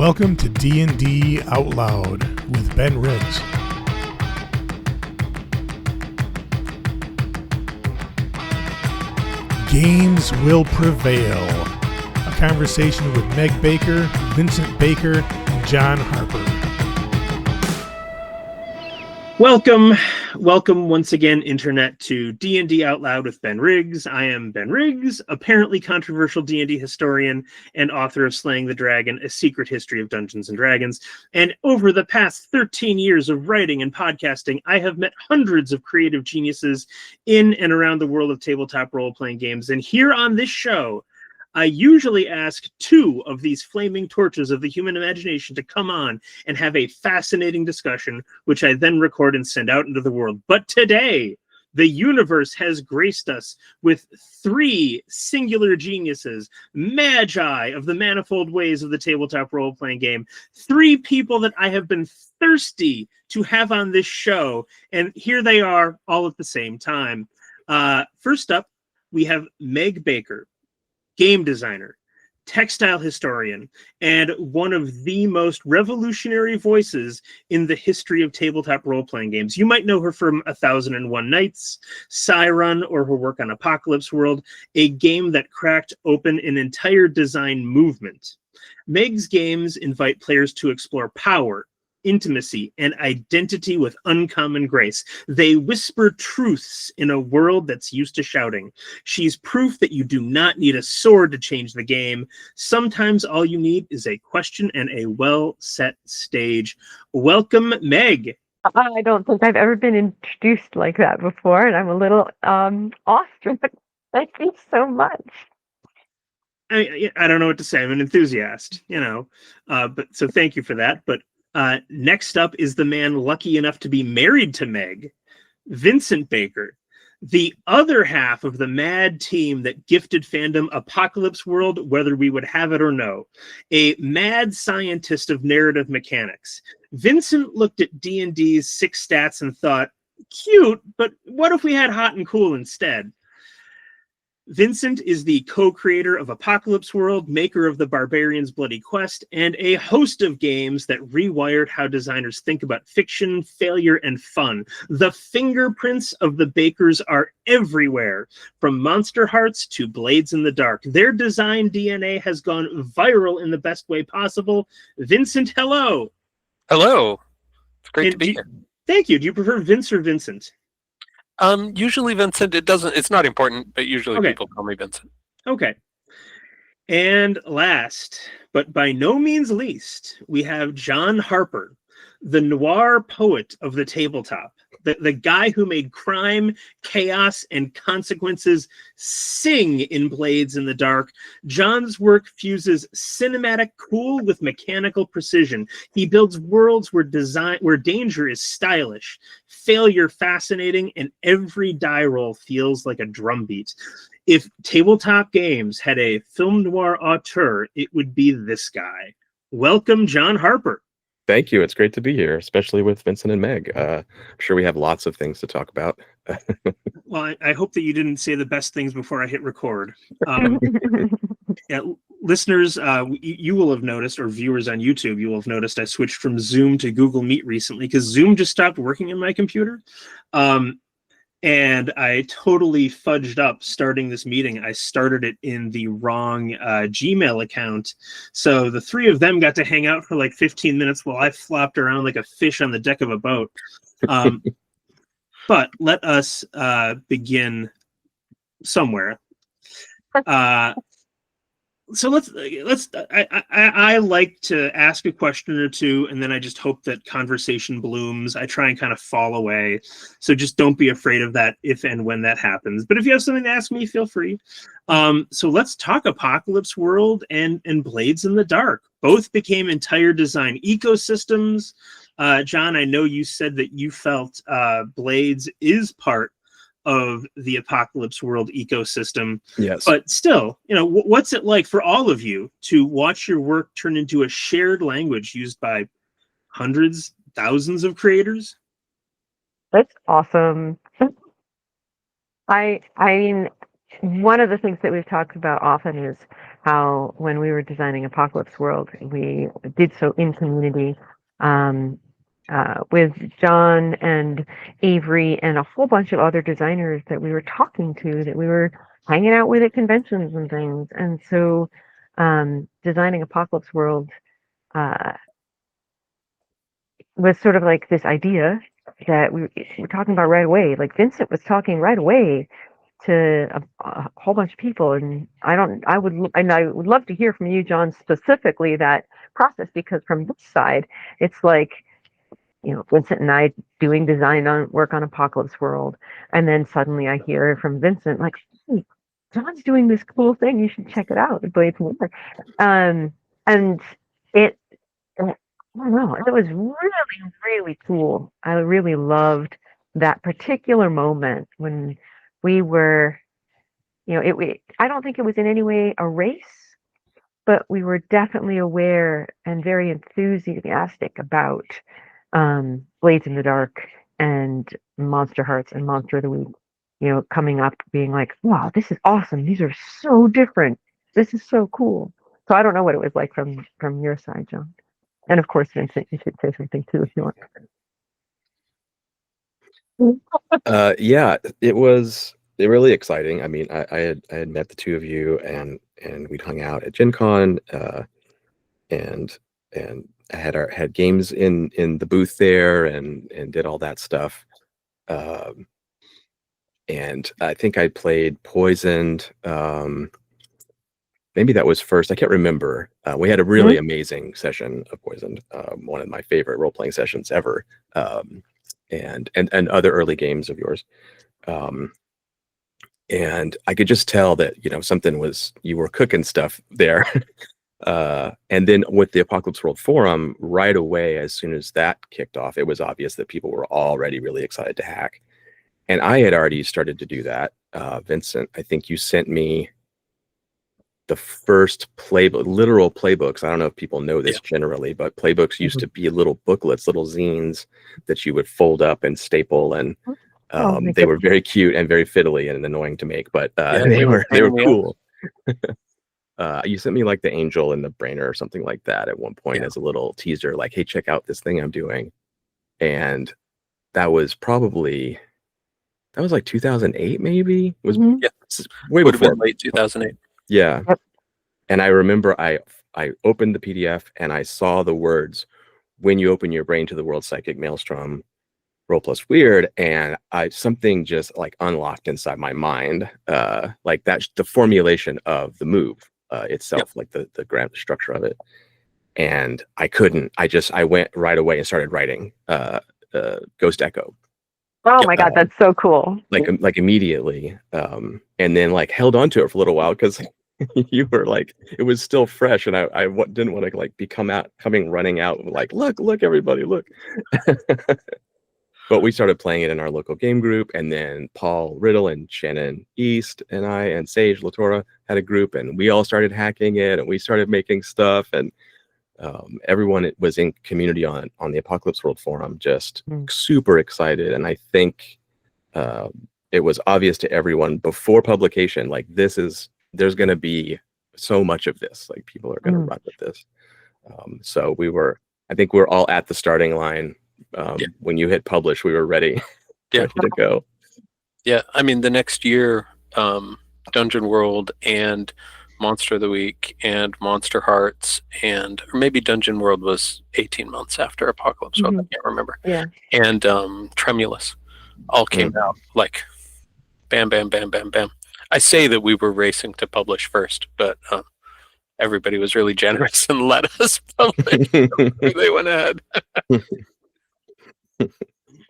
Welcome to D&D Out Loud with Ben Riggs. Games will prevail. A conversation with Meguey Baker, Vincent Baker, and John Harper. Welcome once again, Internet, to D&D Out Loud with Ben Riggs. I am Ben Riggs, apparently controversial D&D historian and author of Slaying the Dragon, A Secret History of Dungeons & Dragons. And over the past 13 years of writing and podcasting, I have met hundreds of creative geniuses in and around the world of tabletop role-playing games. And here on this show, I usually ask two of these flaming torches of the human imagination to come on and have a fascinating discussion, which I then record and send out into the world. But today, the universe has graced us with three singular geniuses, magi of the manifold ways of the tabletop role-playing game, three people that I have been thirsty to have on this show, and here they are all at the same time. First up, we have Meguey Baker, game designer, textile historian, and one of the most revolutionary voices in the history of tabletop role-playing games. You might know her from 1001 Nights, Psi-Run, or her work on Apocalypse World, a game that cracked open an entire design movement. Meg's games invite players to explore power, intimacy, and identity with uncommon grace. They whisper truths in a world that's used to shouting. She's proof that you do not need a sword to change the game. Sometimes all you need is a question and a well-set stage. Welcome, Meg. I don't think I've ever been introduced like that before, and I'm a little awestruck. Thank you so much. I don't know what to say. I'm an enthusiast, but so thank you for that. But next up is the man lucky enough to be married to Meg, Vincent Baker, the other half of the mad team that gifted fandom Apocalypse World, whether we would have it or no, a mad scientist of narrative mechanics. Vincent looked at D&D's 6 stats and thought, cute, but what if we had hot and cool instead? Vincent is the co-creator of Apocalypse World, maker of the Barbarian's Bloody Quest, and a host of games that rewired how designers think about fiction, failure, and fun. The fingerprints of the Bakers are everywhere, from Monster Hearts to Blades in the Dark. Their design DNA has gone viral in the best way possible. Vincent, hello. Hello. It's great to be here. Thank you. Do you prefer Vince or Vincent? Usually Vincent. It's not important, but usually people call me Vincent. Okay. And last, but by no means least, we have John Harper, the noir poet of the tabletop, the guy who made crime, chaos, and consequences sing in Blades in the Dark. John's work fuses cinematic cool with mechanical precision. He builds worlds where danger is stylish, failure fascinating, and every die roll feels like a drumbeat. If tabletop games had a film noir auteur, it would be this guy. Welcome, John Harper. Thank you. It's great to be here, especially with Vincent and Meg. I'm sure we have lots of things to talk about. Well, I hope that you didn't say the best things before I hit record. Listeners, you will have noticed, or viewers on YouTube, you will have noticed I switched from Zoom to Google Meet recently because Zoom just stopped working in my computer. And I totally fudged up starting this meeting. I started it in the wrong Gmail account. So the three of them got to hang out for like 15 minutes while I flopped around like a fish on the deck of a boat. But let us begin somewhere. So I like to ask a question or two, and then I just hope that conversation blooms. I try and kind of fall away. So just don't be afraid of that if and when that happens. But if you have something to ask me, feel free. So let's talk Apocalypse World and Blades in the Dark. Both became entire design ecosystems. John, I know you said that you felt Blades is part of the Apocalypse World ecosystem. Yes. But still, what's it like for all of you to watch your work turn into a shared language used by hundreds, thousands of creators? That's awesome. I mean, one of the things that we've talked about often is how when we were designing Apocalypse World, we did so in community with John and Avery and a whole bunch of other designers that we were talking to, that we were hanging out with at conventions and things. And so designing Apocalypse World was sort of like this idea that we were talking about right away. Like Vincent was talking right away to a whole bunch of people, and I would love to hear from you, John, specifically that process, because from this side, it's like, Vincent and I doing design work on Apocalypse World, and then suddenly I hear from Vincent like, hey, John's doing this cool thing, you should check it out, it Blades War. And it, I don't know, it was really, really cool. I really loved that particular moment when we were, I don't think it was in any way a race, but we were definitely aware and very enthusiastic about Blades in the Dark and Monster Hearts and Monster of the Week, coming up being like, wow, this is awesome. These are so different. This is so cool. So I don't know what it was like from your side, John. And of course, Vincent, you should say something too if you want. Yeah, it was really exciting. I mean, I had met the two of you, and we'd hung out at Gen Con, and I had games in the booth there, and did all that stuff. And I think I played Poisoned. Maybe that was first. I can't remember. We had a really amazing session of Poisoned, one of my favorite role-playing sessions ever. And other early games of yours. And I could just tell that, you were cooking stuff there. And then with the Apocalypse World Forum, right away, as soon as that kicked off, it was obvious that people were already really excited to hack. And I had already started to do that. Vincent, I think you sent me the first literal playbooks. I don't know if people know this generally, but playbooks used to be little booklets, little zines that you would fold up and staple, and they were very cute and very fiddly and annoying to make, but they were cool. You sent me like the angel and the brainer or something like that at one point as a little teaser, like, hey, check out this thing I'm doing. And that was like 2008, maybe. It was way Would before. have been late 2008. Yeah. And I remember I opened the PDF and I saw the words, when you open your brain to the world psychic maelstrom, roll plus weird, and something just like unlocked inside my mind, like that, the formulation of the move itself, like the grand structure of it. And I went right away and started writing Ghost Echo. Oh my God, that's so cool. Like immediately. And then like held on to it for a little while because you were like, it was still fresh, and I didn't want to like coming running out like, look everybody, look. But we started playing it in our local game group, and then Paul Riddle and Shannon East and I and Sage Latora had a group, and we all started hacking it, and we started making stuff, and everyone was in community on the Apocalypse World Forum, just super excited. And I think it was obvious to everyone before publication, like there's going to be so much of this, like people are going to run with this. So I think we're all at the starting line. When you hit publish, we were ready, ready to go. Yeah, I mean, the next year, Dungeon World and Monster of the Week and Monster Hearts, or maybe Dungeon World was 18 months after Apocalypse World, I can't remember. Yeah. And Tremulous all came out like bam, bam, bam, bam, bam. I say that we were racing to publish first, but everybody was really generous and let us publish. They went ahead.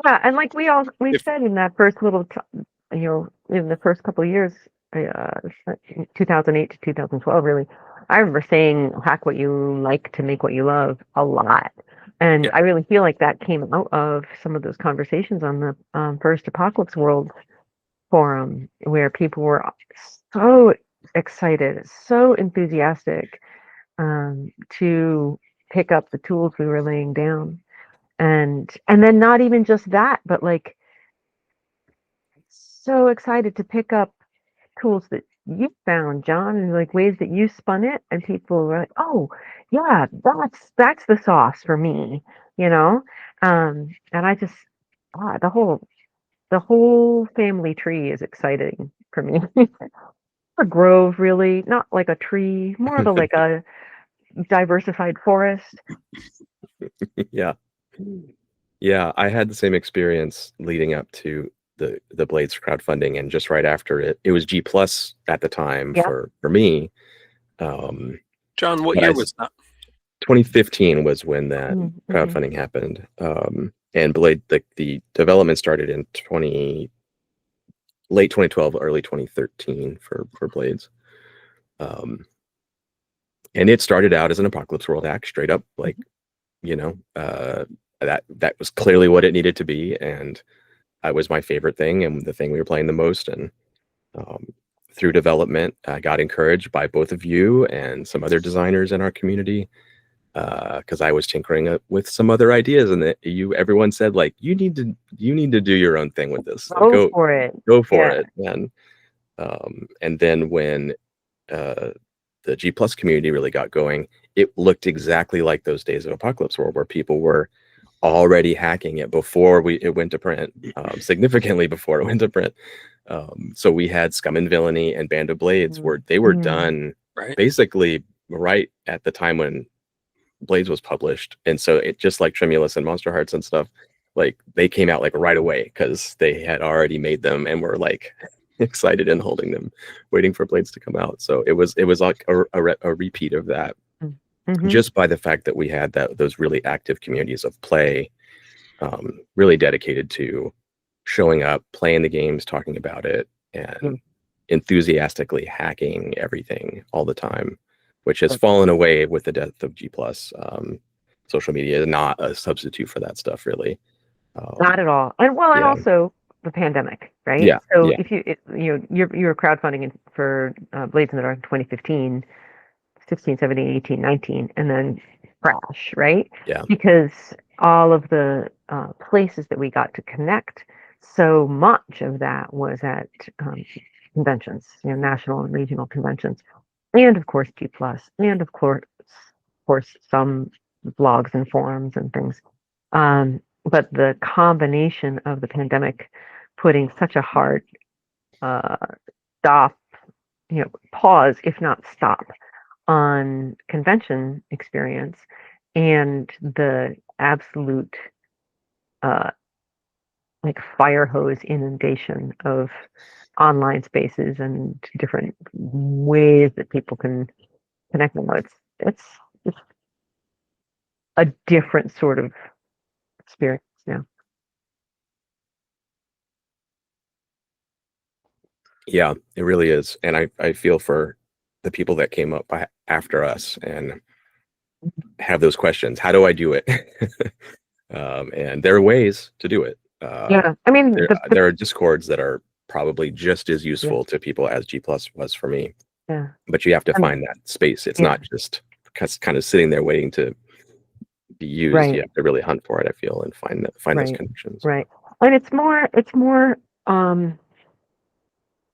Yeah, and like we said in that first little, in the first couple of years, 2008 to 2012, really, I remember saying hack what you like to make what you love a lot. And I really feel like that came out of some of those conversations on the first Apocalypse World forum, where people were so excited, so enthusiastic to pick up the tools we were laying down. And then not even just that, but like so excited to pick up tools that you found, John, and like ways that you spun it, and people were like, "Oh, yeah, that's the sauce for me," you know. And I just, the whole family tree is exciting for me. A grove, really, not like a tree, more of a like a diversified forest. Yeah. Yeah, I had the same experience leading up to the Blades crowdfunding, and just right after it was G plus at the time Yeah. for me. John, what but year was that? 2015 was when that Mm-hmm. crowdfunding happened. And Blade, the development started in late 2012, early 2013 for Blades. And it started out as an Apocalypse World act, straight up, like, you know, that was clearly what it needed to be, and it was my favorite thing and the thing we were playing the most. And through development, I got encouraged by both of you and some other designers in our community, because I was tinkering with some other ideas, and everyone said, like, you need to do your own thing with this. Go for it. Go for Yeah. it. And then when the G plus community really got going, it looked exactly like those days of Apocalypse World, where people were already hacking it before it went to print, significantly before it went to print. So we had Scum and Villainy and Band of Blades, where they were done basically right at the time when Blades was published. And so it, just like Tremulous and Monster Hearts and stuff, like they came out like right away because they had already made them and were like excited and holding them, waiting for Blades to come out. So it was like a repeat of that, just by the fact that we had those really active communities of play, really dedicated to showing up, playing the games, talking about it, and enthusiastically hacking everything all the time, which has fallen away with the death of G plus. Social media is not a substitute for that stuff, really. Not at all. And also the pandemic, right? Yeah. So if you're crowdfunding for Blades in the Dark in 2015, 16, 17, 18, 19, and then crash, right? Yeah. Because all of the places that we got to connect, so much of that was at conventions, national and regional conventions, and of course G plus, and of course some blogs and forums and things. But the combination of the pandemic putting such a hard stop, pause, if not stop, on convention experience, and the absolute like fire hose inundation of online spaces and different ways that people can connect. It's a different sort of experience now. Yeah, it really is. And I feel for the people that came up after us and have those questions. How do I do it? And there are ways to do it. I mean, there are Discords that are probably just as useful to people as G plus was for me. Yeah. But you have to find that space. It's not just kind of sitting there waiting to be used. Right. You have to really hunt for it, I feel, and find those connections. Right. And it's more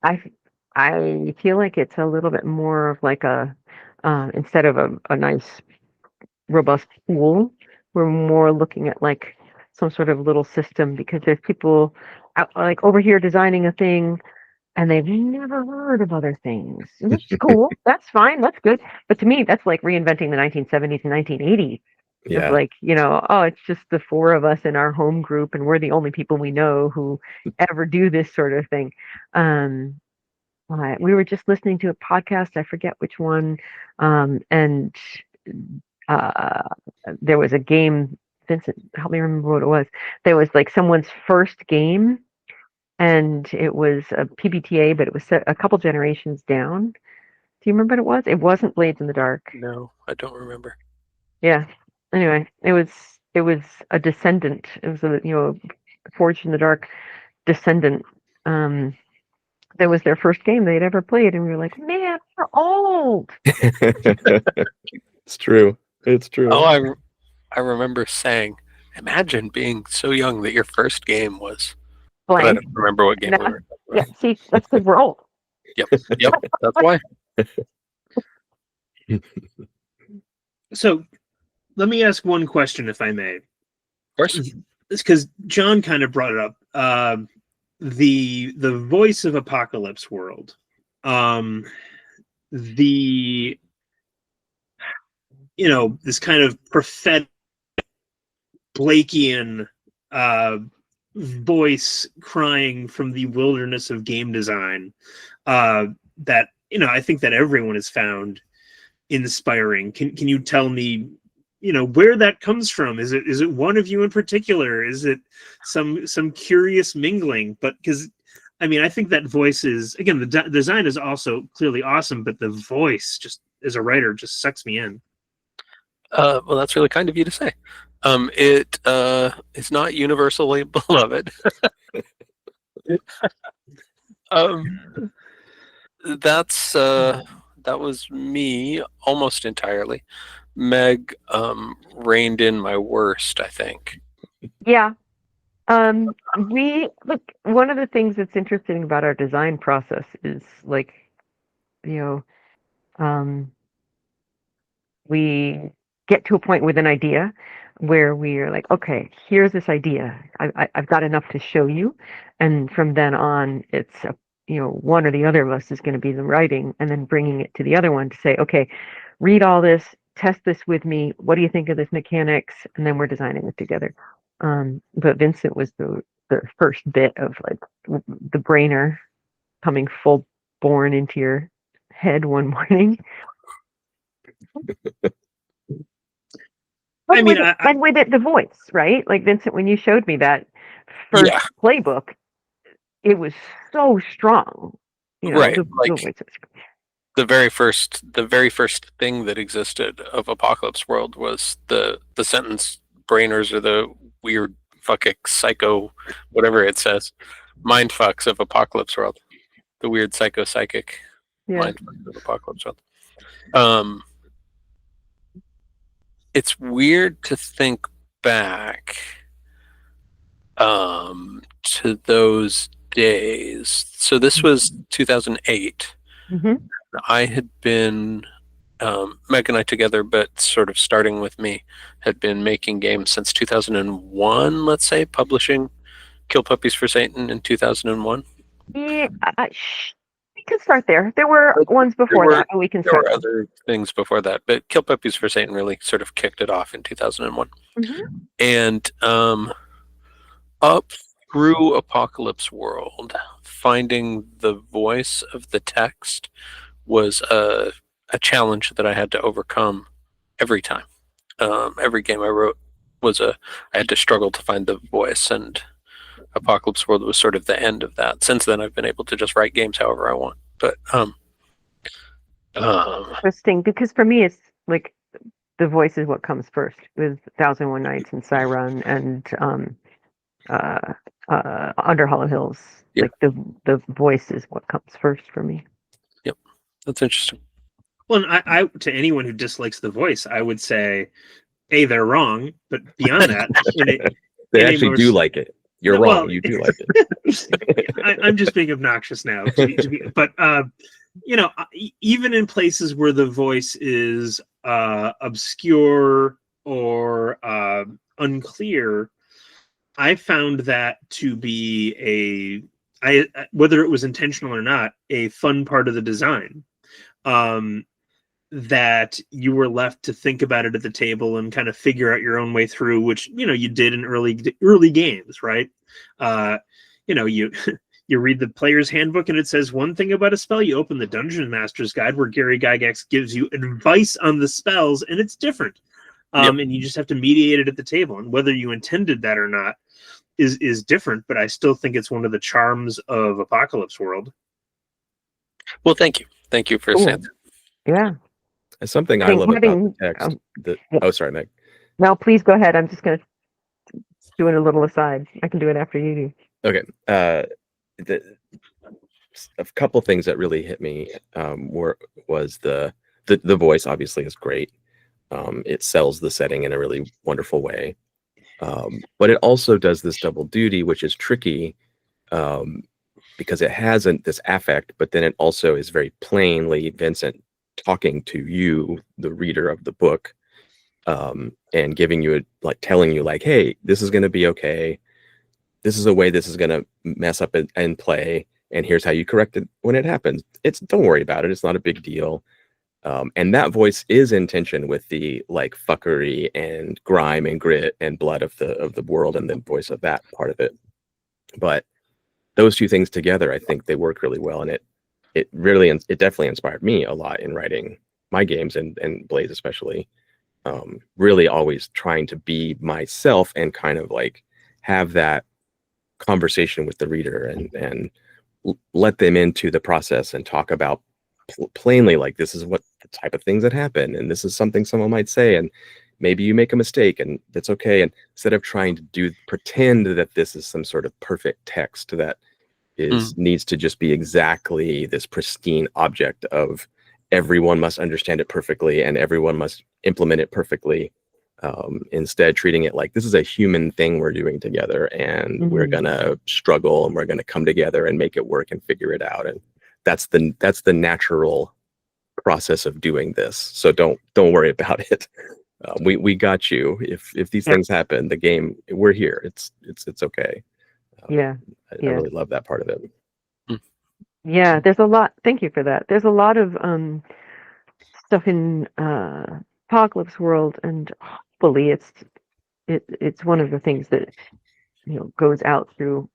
I feel like it's a little bit more of like a instead of a nice robust pool, we're more looking at like some sort of little system, because there's people out, like over here designing a thing and they've never heard of other things, which is cool. That's fine. That's good. But to me, that's like reinventing the 1970s and 1980s. Yeah. It's like, it's just the four of us in our home group and we're the only people we know who ever do this sort of thing. We were just listening to a podcast, I forget which one, and there was a game. Vincent, help me remember what it was. There was like someone's first game, and it was a PBTA, but it was a couple generations down. Do you remember what it was? It wasn't Blades in the Dark. No, I don't remember. Yeah. Anyway, it was a Descendant. It was a Forged in the Dark Descendant. That was their first game they'd ever played, and we were like, man, we're old. It's true. It's true. Oh, I remember saying, imagine being so young that your first game was blank. I don't remember what game we were. Yeah, see, that's because we're old. Yep, that's why. So let me ask one question, if I may. Of course. It's because John kind of brought it up. The voice of Apocalypse World. The this kind of prophetic Blakean voice crying from the wilderness of game design that I think that everyone has found inspiring. Can you tell me where that comes from? Is it one of you in particular? Is it some curious mingling? But because I think that voice is, again, the design is also clearly awesome, but the voice, just as a writer, just sucks me in. Well, that's really kind of you to say. It is not universally beloved. That was me almost entirely. Meg reined in my worst, I think. Yeah. We look, one of the things that's interesting about our design process is like, we get to a point with an idea where we are like, okay, here's this idea. I've got enough to show you. And from then on, it's, one or the other of us is going to be the writing, and then bringing it to the other one to say, okay, read all this, test this with me. What do you think of this mechanics? And then we're designing it together. But Vincent was the first bit of like the brainer coming full born into your head one morning. And with it, the voice, right? Like Vincent, when you showed me that first playbook, it was so strong. Right. The very first thing that existed of Apocalypse World was the sentence brainers, or the weird fucking psycho, whatever it says, mind fucks of Apocalypse World. The weird psychic mind fucks of Apocalypse World. It's weird to think back to those days. So this was 2008. Mm-hmm. I had been, Meg and I together, but sort of starting with me, had been making games since 2001, let's say, publishing Kill Puppies for Satan in 2001. Yeah, we can start there. There were ones before that, and we can start. There were other things before that, but Kill Puppies for Satan really sort of kicked it off in 2001. Mm-hmm. And up through Apocalypse World, finding the voice of the text was a challenge that I had to overcome every time. Every game I wrote I had to struggle to find the voice, and Apocalypse World was sort of the end of that. Since then, I've been able to just write games however I want. But interesting, because for me, it's like the voice is what comes first with 1001 Nights and Psi-Run and Under Hollow Hills. Yep. Like the voice is what comes first for me. Yep, that's interesting. Well, and I to anyone who dislikes the voice, I would say, A, they're wrong, but beyond that, they actually do like it. You're wrong. Well, you do like it. I'm just being obnoxious now. But even in places where the voice is obscure or unclear, I found that to be whether it was intentional or not, a fun part of the design. That you were left to think about it at the table and kind of figure out your own way through, which you did in early games, right? You read the player's handbook and it says one thing about a spell. You open the Dungeon Master's Guide where Gary Gygax gives you advice on the spells, and it's different. And you just have to mediate it at the table, and whether you intended that or not is different. But I still think it's one of the charms of Apocalypse World. Well, thank you for saying that. Yeah. Something I love about the text. Oh, sorry, Meg. No, please go ahead. I'm just going to do it a little aside. I can do it after you do. Okay. A couple things that really hit me was the voice. Obviously, is great. It sells the setting in a really wonderful way, but it also does this double duty, which is tricky. because it has this affect, but then it also is very plainly Vincent talking to you, the reader of the book, and giving you telling you like, hey, this is going to be okay. This is a way this is going to mess up and play, and here's how you correct it when it happens. Don't worry about it. It's not a big deal. And that voice is in tension with the like fuckery and grime and grit and blood of the world, and the voice of that part of it. But those two things together, I think they work really well, and it definitely inspired me a lot in writing my games and Blaze especially. Really always trying to be myself and kind of like have that conversation with the reader and let them into the process and talk about plainly, like, this is what the type of things that happen, and this is something someone might say, and maybe you make a mistake and that's okay. And instead of trying to pretend that this is some sort of perfect text that needs to just be exactly this pristine object of everyone must understand it perfectly and everyone must implement it perfectly, instead treating it like this is a human thing we're doing together, and we're gonna struggle and we're gonna come together and make it work and figure it out. And that's the natural process of doing this. So don't worry about it. We got you. If these things happen, the game, we're here. It's okay. I really love that part of it. Yeah, there's a lot. Thank you for that. There's a lot of stuff in Apocalypse World, and hopefully it's one of the things that goes out through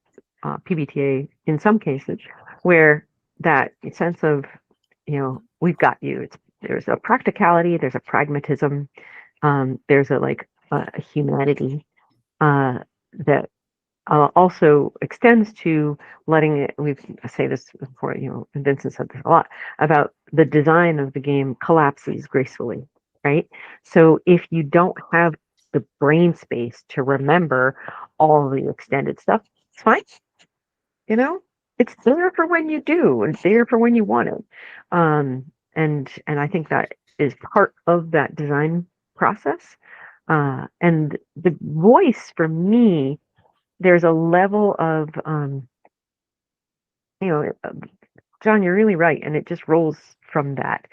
PBTA in some cases, where that sense of we've got you. There's a practicality, there's a pragmatism, there's a humanity that also extends to letting it. I say this before, and Vincent said this a lot about the design of the game collapses gracefully, right? So if you don't have the brain space to remember all the extended stuff, it's fine. It's there for when you do, and it's there for when you want it. And I think that is part of that design process. And the voice for me, there's a level of, John, you're really right, and it just rolls from that.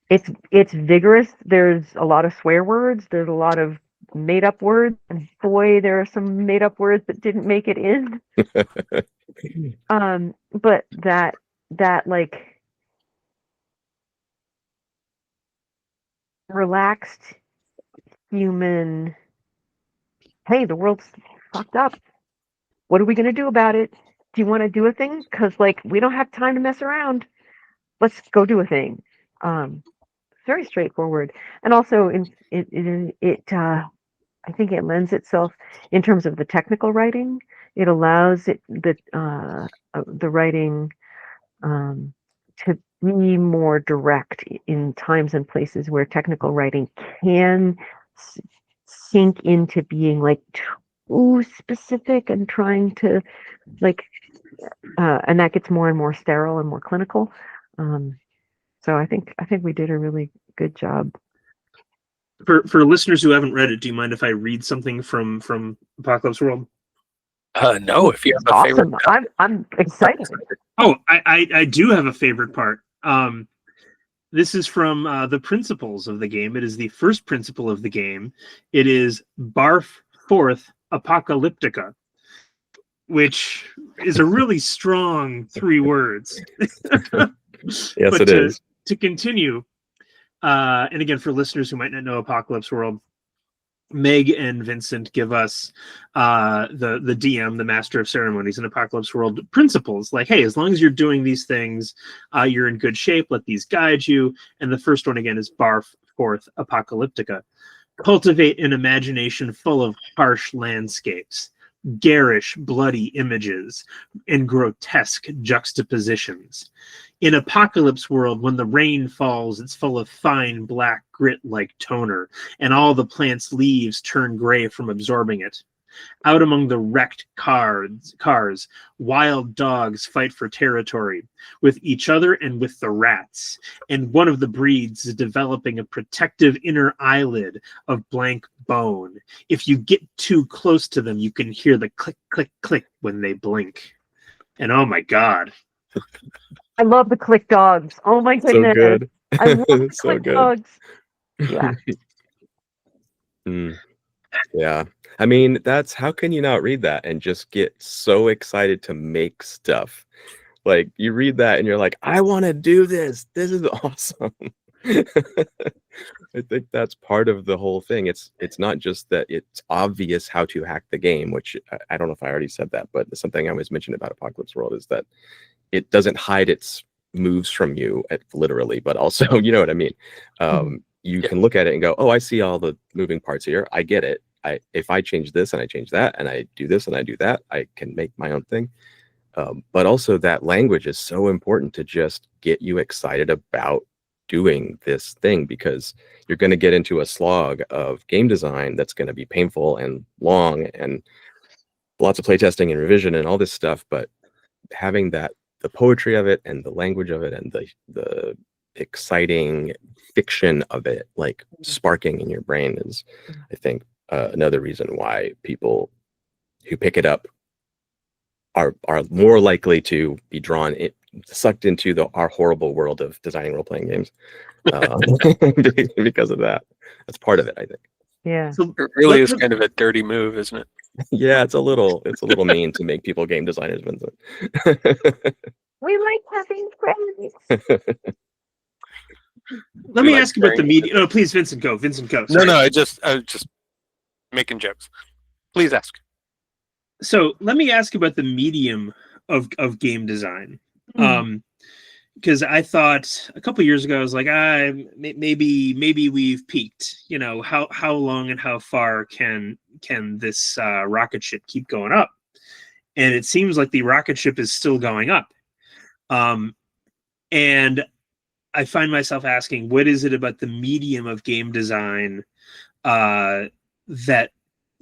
It's vigorous. There's a lot of swear words. There's a lot of made up words, and boy, there are some made up words that didn't make it in. But that like relaxed human, hey, the world's fucked up. What are we gonna do about it? Do you want to do a thing? Because we don't have time to mess around. Let's go do a thing. Very straightforward, and also I think it lends itself in terms of the technical writing. It allows the writing to be more direct in times and places where technical writing can sink into being too specific and trying to and that gets more and more sterile and more clinical. So I think we did a really good job. For listeners who haven't read it, do you mind if I read something from Apocalypse World? No, if you have a favorite. I'm excited. Oh, I do have a favorite part. This is from the principles of the game. It is the first principle of the game. It is Barf Forth Apocalyptica, which is a really strong 3 words. Yes, it is. To continue, and again, for listeners who might not know Apocalypse World, Meg and Vincent give us the DM, the Master of Ceremonies in Apocalypse World, principles like, hey, as long as you're doing these things, you're in good shape. Let these guide you. And the first one, again, is Barf Forth Apocalyptica. Cultivate an imagination full of harsh landscapes, garish, bloody images, and grotesque juxtapositions. In Apocalypse World, when the rain falls, it's full of fine black grit like toner, and all the plant's leaves turn gray from absorbing it. Out among the wrecked cars, wild dogs fight for territory with each other and with the rats, and one of the breeds is developing a protective inner eyelid of blank bone. If you get too close to them, you can hear the click, click, click when they blink. And oh my god, I love the click dogs. Oh my So goodness. good. I love the So click good. dogs. Yeah. Yeah. I mean, that's how can you not read that and just get so excited to make stuff? Like you read that and you're like, I want to do this. This is awesome. I think that's part of the whole thing. It's not just that it's obvious how to hack the game, which I don't know if I already said that, but something I always mentioned about Apocalypse World is that it doesn't hide its moves from you, literally, but also, you know what I mean? You can look at it and go, oh, I see all the moving parts here. I get it. If I change this and I change that and I do this and I do that, I can make my own thing. But also that language is so important to just get you excited about doing this thing, because you're going to get into a slog of game design that's going to be painful and long and lots of playtesting and revision and all this stuff. But having the poetry of it and the language of it and the exciting fiction of it, like sparking in your brain, is, I think, another reason why people who pick it up are more likely to be sucked into our horrible world of designing role-playing games because of that. That's part of it, I think. Yeah. so It really let's is kind of a dirty move, isn't it? Yeah, it's a little mean to make people game designers, Vincent. We like having friends. let We me like ask about the sharing media. Oh, please, Vincent, go. Vincent, go. No, Sorry. no, I was just making jokes. Please ask. So let me ask about the medium of game design. Because I thought a couple years ago, I was like, maybe we've peaked. You know, how long and how far can this rocket ship keep going up? And it seems like the rocket ship is still going up. And I find myself asking, what is it about the medium of game design that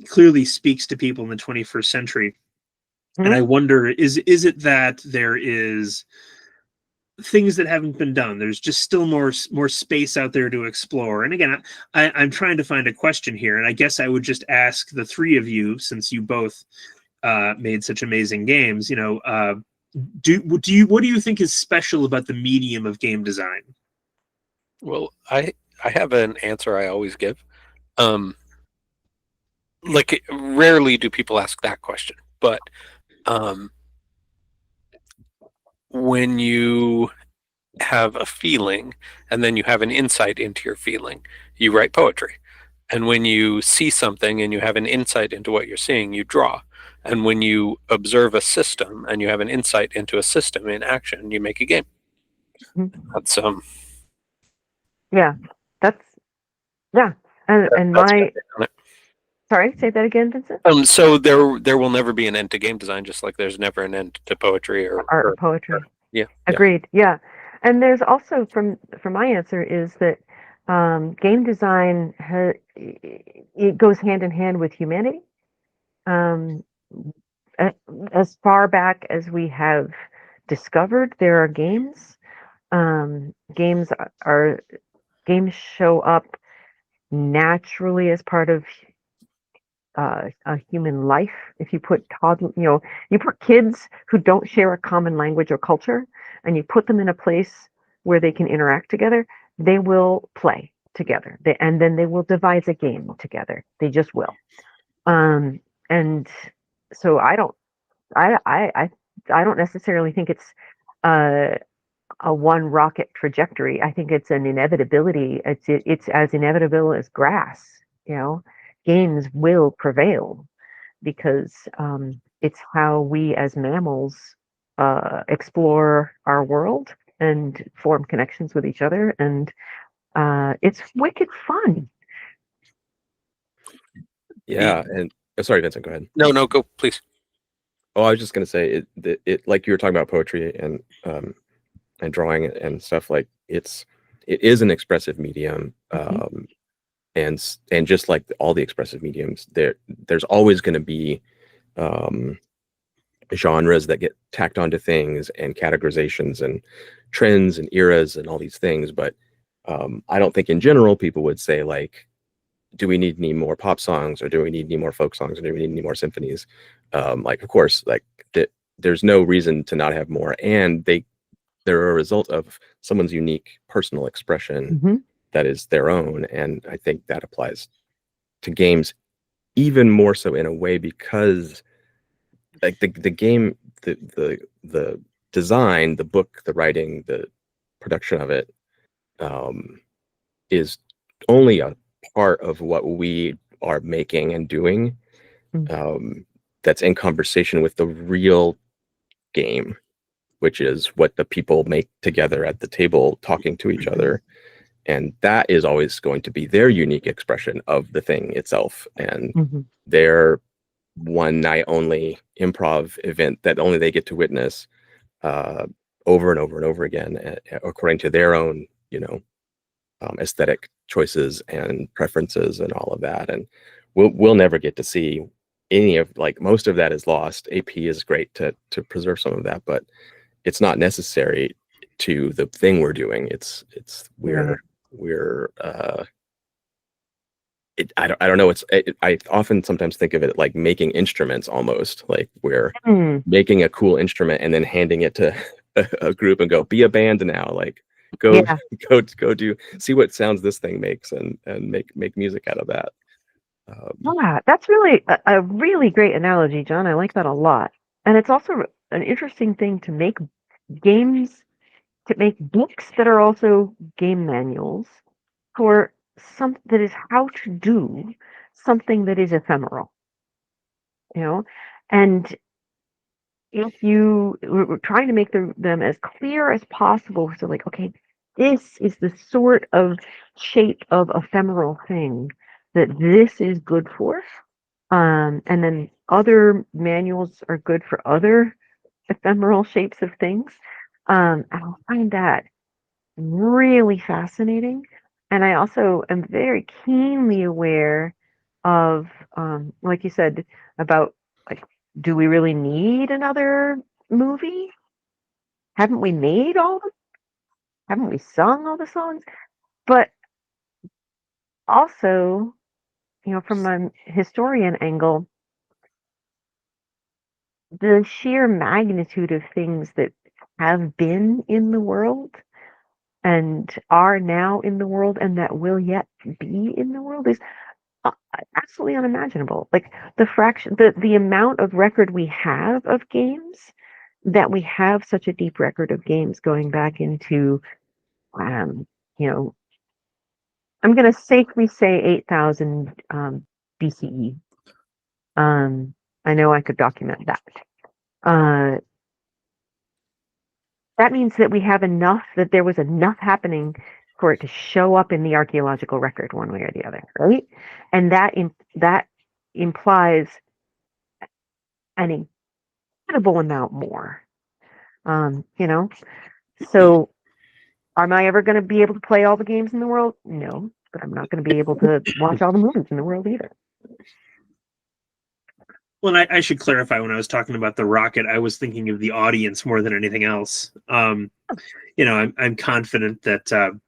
clearly speaks to people in the 21st century? And I wonder, is it that there is things that haven't been done? There's just still more space out there to explore. And again, I'm trying to find a question here, and I guess I would just ask the three of you, since you both made such amazing games. You know, what do you think is special about the medium of game design? Well, I have an answer I always give. Like, rarely do people ask that question, but when you have a feeling and then you have an insight into your feeling, you write poetry. And when you see something and you have an insight into what you're seeing, you draw. And when you observe a system and you have an insight into a system in action, you make a game. That's Yeah. And that's my sorry, say that again, Vincent. so there will never be an end to game design, just like there's never an end to poetry or Art and poetry. Yeah. Agreed. Yeah. And there's also from my answer is that game design it goes hand in hand with humanity. As far back as we have discovered, there are games. Games show up naturally as part of a human life. If you put you put kids who don't share a common language or culture, and you put them in a place where they can interact together, they will play together. And then they will devise a game together. They just will. And so I don't necessarily think it's a one rocket trajectory. I think it's an inevitability. It's as inevitable as grass. You know, games will prevail because it's how we as mammals explore our world and form connections with each other, and it's wicked fun. Yeah, and sorry, Vincent, go ahead. No, go, please. Oh, I was just gonna say it like you were talking about poetry and drawing and stuff. Like it is an expressive medium, and just like all the expressive mediums, there's always going to be genres that get tacked onto things and categorizations and trends and eras and all these things. But I don't think in general people would say, like, do we need any more pop songs, or do we need any more folk songs, or do we need any more symphonies? Like, of course, like there's no reason to not have more, and they're a result of someone's unique personal expression that is their own, and I think that applies to games even more so in a way, because like the game, the design, the book, the writing, the production of it is only a part of what we are making and doing, that's in conversation with the real game, which is what the people make together at the table talking to each other. And that is always going to be their unique expression of the thing itself, and their one night only improv event that only they get to witness over and over and over again, according to their own, aesthetic choices and preferences and all of that. And we'll never get to see any of, like, most of that is lost. AP is great to preserve some of that, but it's not necessary to the thing we're doing. I don't know. I often sometimes think of it like making instruments, almost like we're making a cool instrument and then handing it to a group and go, be a band now. Like go do, see what sounds this thing makes, and make music out of that. Yeah, that's really a really great analogy, John. I like that a lot. And it's also an interesting thing to make games, to make books that are also game manuals for something that is how to do something that is ephemeral, and if we're trying to make them as clear as possible, so like, okay, this is the sort of shape of ephemeral thing that this is good for, and then other manuals are good for other ephemeral shapes of things, and I find that really fascinating. And I also am very keenly aware of, like you said, about, like, do we really need another movie? Haven't we made all the, haven't we sung all the songs? But also, from a historian angle, the sheer magnitude of things that have been in the world and are now in the world and that will yet be in the world is absolutely unimaginable. Like the amount of record we have of games, that we have such a deep record of games going back into, I'm going to safely say 8,000 BCE. I know I could document that. That means that we have enough, that there was enough happening for it to show up in the archaeological record one way or the other, right? And that implies an incredible amount more. So am I ever going to be able to play all the games in the world? No, but I'm not going to be able to watch all the movies in the world either. Well, I should clarify, when I was talking about the rocket, I was thinking of the audience more than anything else. I'm confident that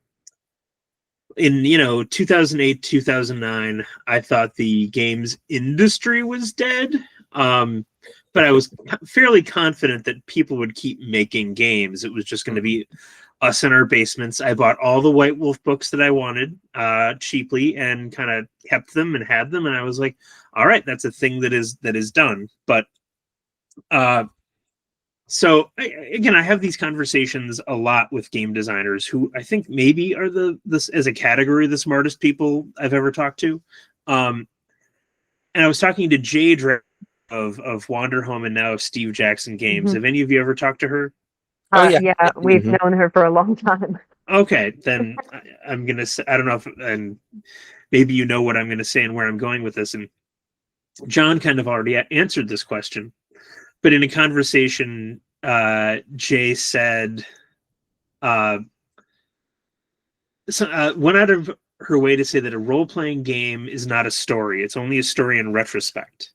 in 2008, 2009, I thought the games industry was dead, but I was fairly confident that people would keep making games. It was just going to be us in our basements. I bought all the White Wolf books that I wanted cheaply, and kind of kept them and had them, and I was like, all right, that's a thing that is done. But so I have these conversations a lot with game designers, who I think maybe are this as a category the smartest people I've ever talked to. And I was talking to Jade of Wander Home, and now of Steve Jackson Games. Have any of you ever talked to her? Yeah, we've known her for a long time. Okay, then I'm gonna say, I don't know if, and maybe you know what I'm gonna say and where I'm going with this. And John kind of already answered this question, but in a conversation, Jay said, went out of her way to say that a role-playing game is not a story; it's only a story in retrospect.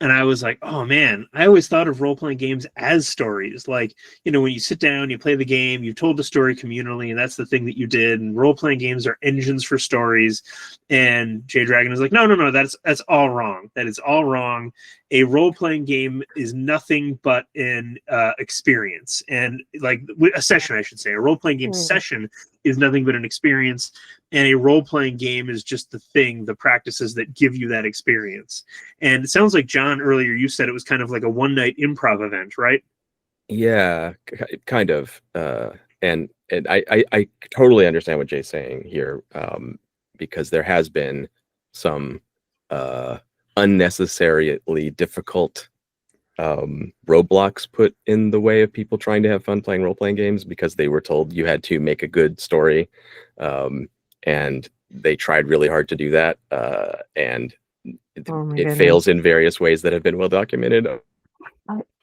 And I was like, oh man, I always thought of role-playing games as stories. Like, when you sit down, you play the game, you've told the story communally, and that's the thing that you did. And role-playing games are engines for stories. And Jay Dragon is like, no, that's all wrong. That is all wrong. a role-playing game is nothing but an experience, and like a session, I should say. A role-playing game session is nothing but an experience, and a role-playing game is just the practices that give you that experience. And it sounds like, John, earlier you said it was kind of like a one-night improv event, right? Yeah, kind of. And I totally understand what Jay's saying here, because there has been some unnecessarily difficult roadblocks put in the way of people trying to have fun playing role-playing games, because they were told you had to make a good story, and they tried really hard to do that, and it fails in various ways that have been well documented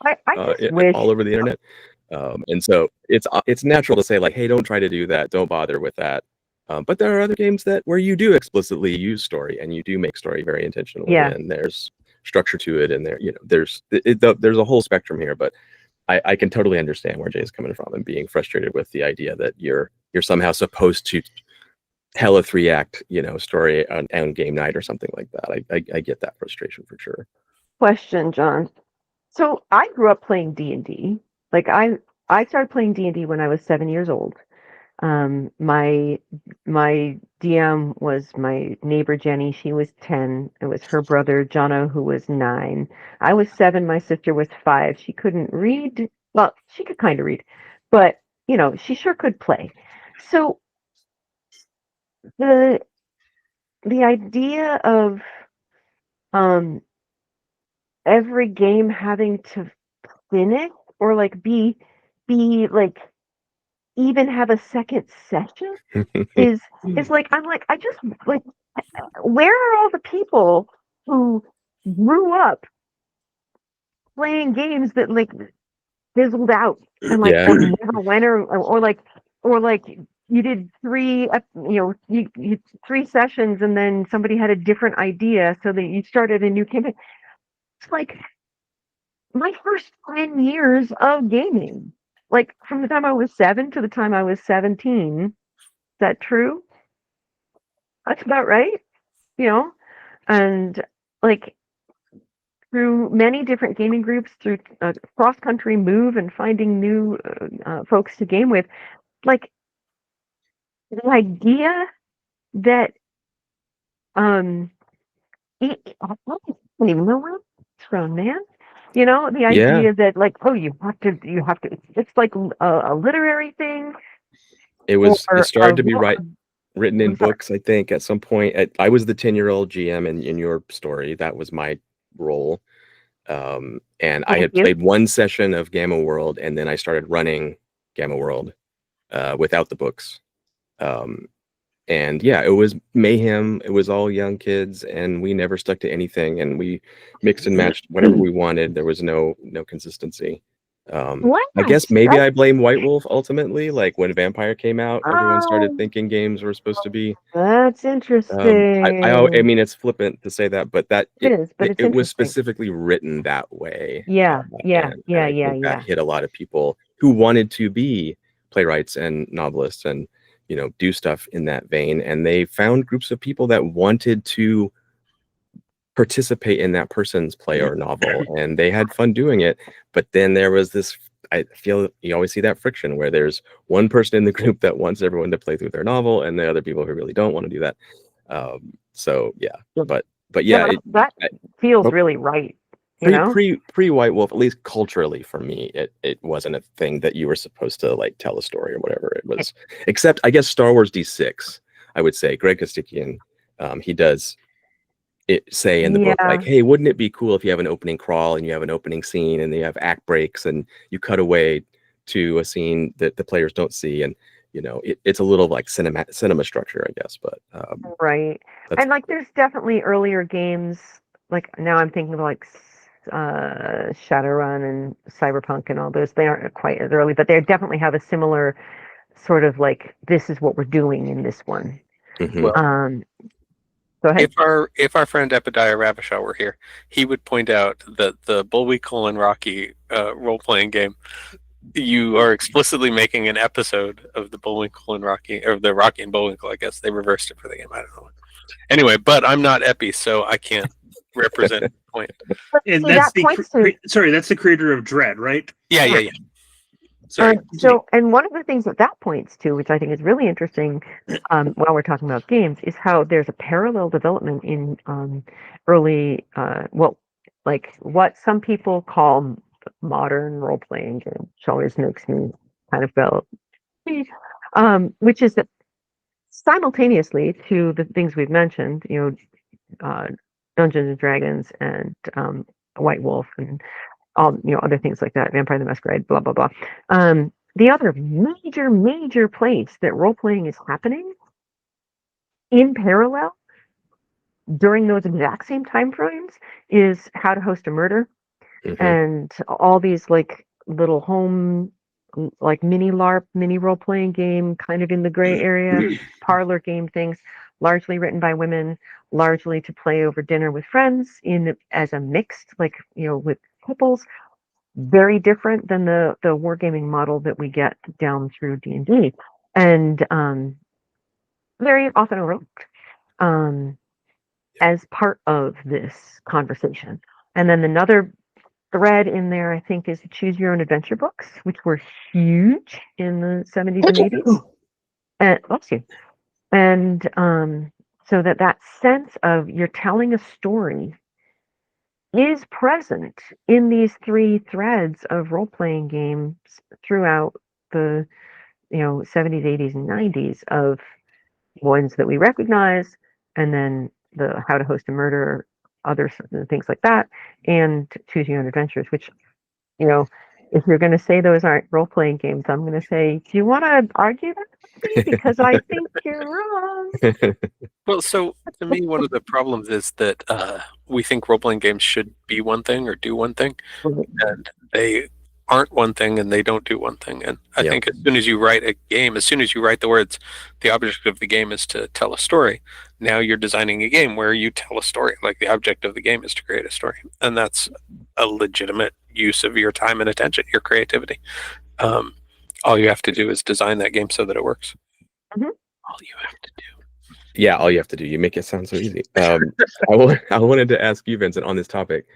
I just wish all over the internet. And so it's natural to say, like, hey, don't try to do that, don't bother with that. But there are other games where you do explicitly use story, and you do make story very intentionally, and there's structure to it, and there's a whole spectrum here. But I can totally understand where Jay's coming from and being frustrated with the idea that you're somehow supposed to tell a 3-act story on game night or something like that. I get that frustration for sure. Question, John. So I grew up playing D&D. Like I started playing D&D when I was 7 years old. My DM was my neighbor Jenny. She was 10. It was her brother Jono, who was 9. I was 7. My sister was 5. She couldn't read. Well, she could kind of read, but she sure could play. So the idea of every game having to finish or like be like even have a second session is like, I'm like, I just like, where are all the people who grew up playing games that like fizzled out and like never went or like you did 3 you 3 sessions and then somebody had a different idea so that you started a new campaign. It's like my first 10 years of gaming, like from the time I was 7 to the time I was 17. Is that true? That's about right. And like through many different gaming groups, through cross-country move and finding new folks to game with, like the idea that I don't even know where it's from, man. The idea that like, oh, you have to. It's like a literary thing. It started to be written in books, I think, at some point. I was the 10-year-old GM in your story. That was my role. And I had played 1 session of Gamma World, and then I started running Gamma World without the books. And yeah, it was mayhem. It was all young kids, and we never stuck to anything, and we mixed and matched whatever we wanted. There was no consistency. I guess maybe I blame White Wolf ultimately. Like when Vampire came out, everyone started thinking games were supposed to be. That's interesting. I mean, it's flippant to say that, but it was interesting. specifically written that way. Yeah. That hit a lot of people who wanted to be playwrights and novelists and do stuff in that vein, and they found groups of people that wanted to participate in that person's play or novel, and they had fun doing it. But then there was this, I feel you always see that friction where there's one person in the group that wants everyone to play through their novel, and the other people who really don't want to do that. So yeah, but yeah, that feels really right. Pre White Wolf, at least culturally for me, it wasn't a thing that you were supposed to like tell a story or whatever it was. Except I guess Star Wars D6, I would say Greg Kostikian, he does say in the book, like, hey, wouldn't it be cool if you have an opening crawl and you have an opening scene and you have act breaks and you cut away to a scene that the players don't see, and it's a little like cinema structure, I guess. But right, and like there's definitely earlier games. Like now I'm thinking of like Shadowrun and Cyberpunk and all those. They aren't quite as early, but they definitely have a similar sort of like, this is what we're doing in this one. Mm-hmm. Go ahead. If our friend Epadiah Ravishah were here, he would point out that the Bullwinkle and Rocky role-playing game, you are explicitly making an episode of the Bullwinkle and Rocky, or the Rocky and Bullwinkle, I guess. They reversed it for the game. I don't know. Anyway, but I'm not Epi, so I can't represent point. And See, that's that points to that's the creator of Dread, right? Yeah. Sorry. and one of the things that points to, which I think is really interesting, while we're talking about games, is how there's a parallel development in early, like what some people call modern role-playing game, which always makes me kind of go, which is that simultaneously to the things we've mentioned, Dungeons and Dragons and White Wolf and all other things like that, Vampire the Masquerade, blah blah blah. The other major place that role playing is happening in parallel during those exact same time frames is How to Host a Murder, and all these like little home like mini LARP, mini role playing game, kind of in the gray area, parlor game things, largely written by women, largely to play over dinner with friends as a mixed, like with couples. Very different than the wargaming model that we get down through D&D, and very often overlooked as part of this conversation. And then another thread in there, I think, is Choose Your Own Adventure books, which were huge in the 70s and 80s. And bless you. And so that sense of you're telling a story is present in these three threads of role-playing games throughout the 70s, 80s, and 90s, of ones that we recognize, and then the How to Host a Murder, other things like that, and Choose Your Own Adventures, which, if you're going to say those aren't role-playing games, I'm going to say, do you want to argue that? Because I think you're wrong. Well, so to me, one of the problems is that we think role-playing games should be one thing or do one thing, and they aren't one thing and they don't do one thing. And I think as soon as you write a game, as soon as you write the words, the object of the game is to tell a story, now you're designing a game where you tell a story. Like, the object of the game is to create a story. And that's a legitimate use of your time and attention, your creativity. All you have to do is design that game so that it works. All you have to do. Yeah, all you have to do. You make it sound so easy. I wanted to ask you, Vincent, on this topic,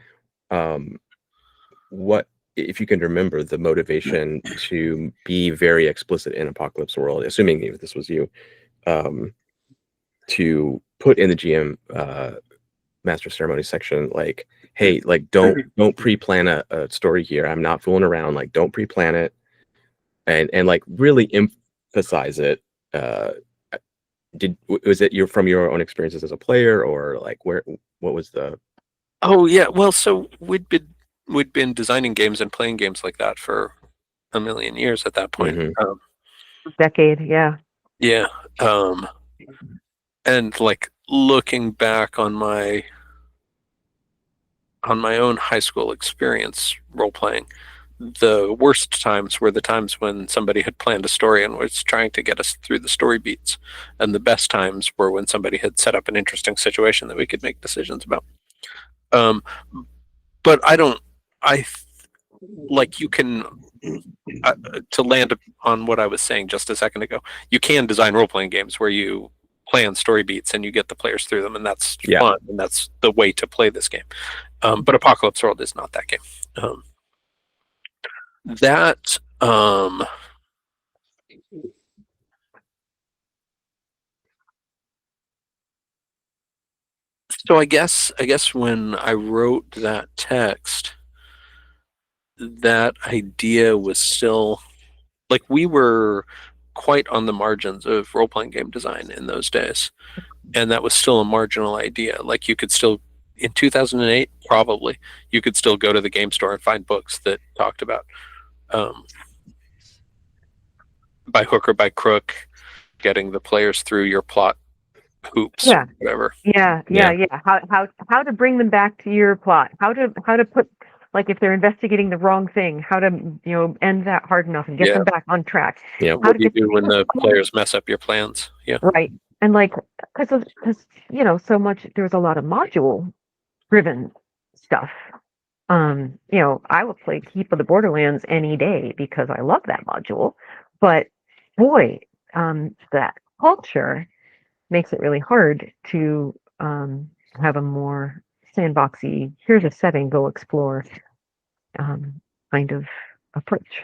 what, if you can remember, the motivation to be very explicit in Apocalypse World, assuming if this was you, to put in the GM Master of Ceremony section, like, hey, like, don't pre-plan a story here. I'm not fooling around. Like, don't pre-plan it, and like really emphasize it. Was it from your own experiences as a player, or like what was the? Oh yeah, well, so we'd been designing games and playing games like that for a million years at that point. Decade, yeah. Yeah, and like looking back on my own high school experience role playing, the worst times were the times when somebody had planned a story and was trying to get us through the story beats, and the best times were when somebody had set up an interesting situation that we could make decisions about. But you can, to land on what I was saying just a second ago, you can design role-playing games where you plan story beats and you get the players through them, and that's fun, and that's the way to play this game. But Apocalypse World is not that game. So I guess when I wrote that text, that idea was still, like, we were quite on the margins of role-playing game design in those days, and that was still a marginal idea. Like, you could still, in 2008, probably, you could still go to the game store and find books that talked about, by hook or by crook, getting the players through your plot hoops, or whatever. Yeah. How to bring them back to your plot? How to put, like, if they're investigating the wrong thing, how to end that hard enough and get them back on track. Yeah. What do you do when the players mess up your plans? Yeah. Right. And like, because so much, there was a lot of module driven stuff. I will play Keep of the Borderlands any day because I love that module. But boy, that culture makes it really hard to have a more sandboxy, here's a setting, go explore kind of approach.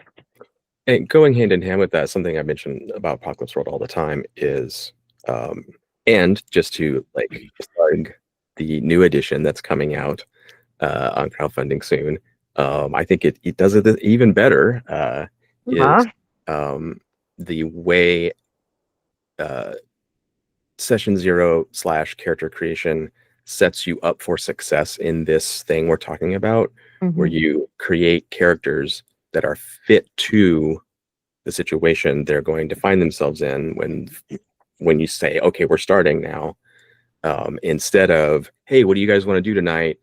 And going hand in hand with that, something I mention about Apocalypse World all the time is, and just to like plug the new edition that's coming out on crowdfunding soon. I think it does it even better. Is the way Session 0 / character creation sets you up for success in this thing we're talking about, where you create characters that are fit to the situation they're going to find themselves in when you say, okay, we're starting now, instead of, hey, what do you guys want to do tonight?